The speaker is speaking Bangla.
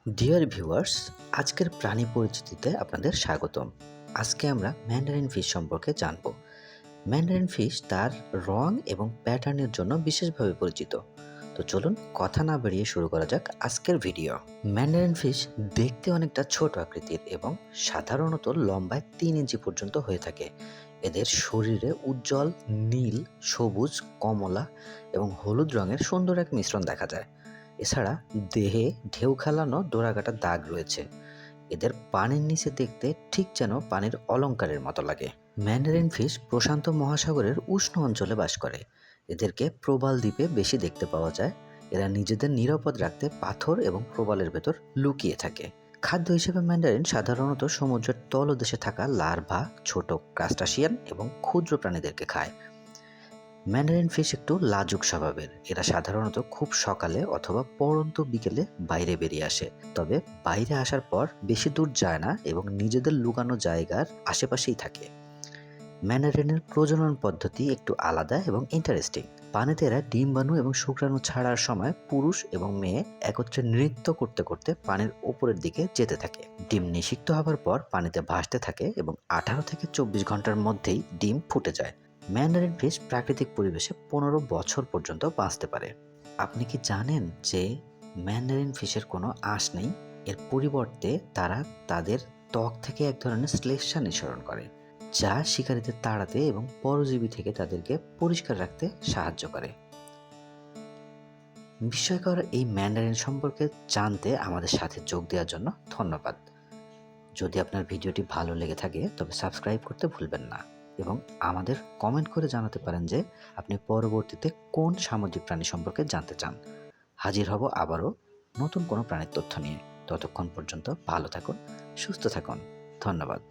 ডিয়ার ভিউয়ার্স, আজকের প্রাণী পরিচিতিতে আপনাদের স্বাগতম। আজকে আমরা ম্যান্ডারিন ফিশ সম্পর্কে জানব। ম্যান্ডারিন ফিশ তার রং এবং প্যাটার্নের জন্য বিশেষভাবে পরিচিত। তো চলুন কথা না বাড়িয়ে শুরু করা যাক আজকের ভিডিও। ম্যান্ডারিন ফিশ দেখতে অনেকটা ছোট আকৃতির এবং সাধারণত লম্বায় 3 ইঞ্চি পর্যন্ত হয়ে থাকে। এদের শরীরে উজ্জ্বল নীল, সবুজ, কমলা এবং হলুদ রঙের সুন্দর এক মিশ্রণ দেখা যায়। এছাড়া দেহে ঢেউ খেলানো ডোরাকাটা দাগ রয়েছে। এদের পানির নিচে দেখতে ঠিক যেন পানির অলংকারের মতো লাগে। ম্যান্ডারিন ফিশ প্রশান্ত মহাসাগরের উষ্ণ অঞ্চলে বাস করে। এদেরকে প্রবাল দ্বীপে বেশি দেখতে পাওয়া যায়। এরা নিজেদের নিরাপদ রাখতে পাথর এবং প্রবালের ভেতর লুকিয়ে থাকে। খাদ্য হিসেবে ম্যান্ডারিন সাধারণত সমুদ্রের তলদেশে থাকা লার্ভা, ছোট ক্রাস্টাসিয়ান এবং ক্ষুদ্র প্রাণীদেরকে খায়। ম্যান্ডারিন ফিশ একটু লাজুক স্বভাবের। এরা সাধারণত খুব সকালে অথবা পড়ন্ত বিকেলে বাইরে বেরিয়ে আসে। তবে বাইরে আসার পর বেশি দূর যায় না এবং নিজেদের লুকানো জায়গার আশেপাশেই থাকে। ম্যান্ডারিনের প্রজনন পদ্ধতি একটু আলাদা এবং ইন্টারেস্টিং। পানিতে এরা ডিম্বাণু এবং শুক্রাণু ছাড়ার সময় পুরুষ এবং মেয়ে একত্রে নৃত্য করতে করতে পানির ওপরের দিকে যেতে থাকে। ডিম নিষিক্ত হবার পর পানিতে ভাসতে থাকে এবং 18 থেকে 24 ঘন্টার মধ্যেই ডিম ফুটে যায়। ম্যান্ডারিন ফিশ প্রাকৃতিক পরিবেশে 15 বছর পর্যন্ত বাঁচতে পারে। আপনি কি জানেন যে ম্যান্ডারিন ফিশের কোনো আঁশ নেই? এর পরিবর্তে তারা তাদের ত্বক থেকে এক ধরনের শ্লেষ্মা নিঃসরণ করে, যা শিকারীদের তাড়াতে এবং পরজীবী থেকে তাদেরকে পরিষ্কার রাখতে সাহায্য করে। বিস্ময়কর এই ম্যান্ডারিন সম্পর্কে জানতে আমাদের সাথে যোগ দেওয়ার জন্য ধন্যবাদ। যদি আপনার ভিডিওটি ভালো লেগে থাকে তবে সাবস্ক্রাইব করতে ভুলবেন না এবং আমাদের কমেন্ট করে জানাতে পারেন যে আপনি পরবর্তীতে কোন সামুদ্রিক প্রাণী সম্পর্কে জানতে চান। হাজির হব আবারও নতুন কোনো প্রাণীর তথ্য নিয়ে। ততক্ষণ পর্যন্ত ভালো থাকুন, সুস্থ থাকুন। ধন্যবাদ।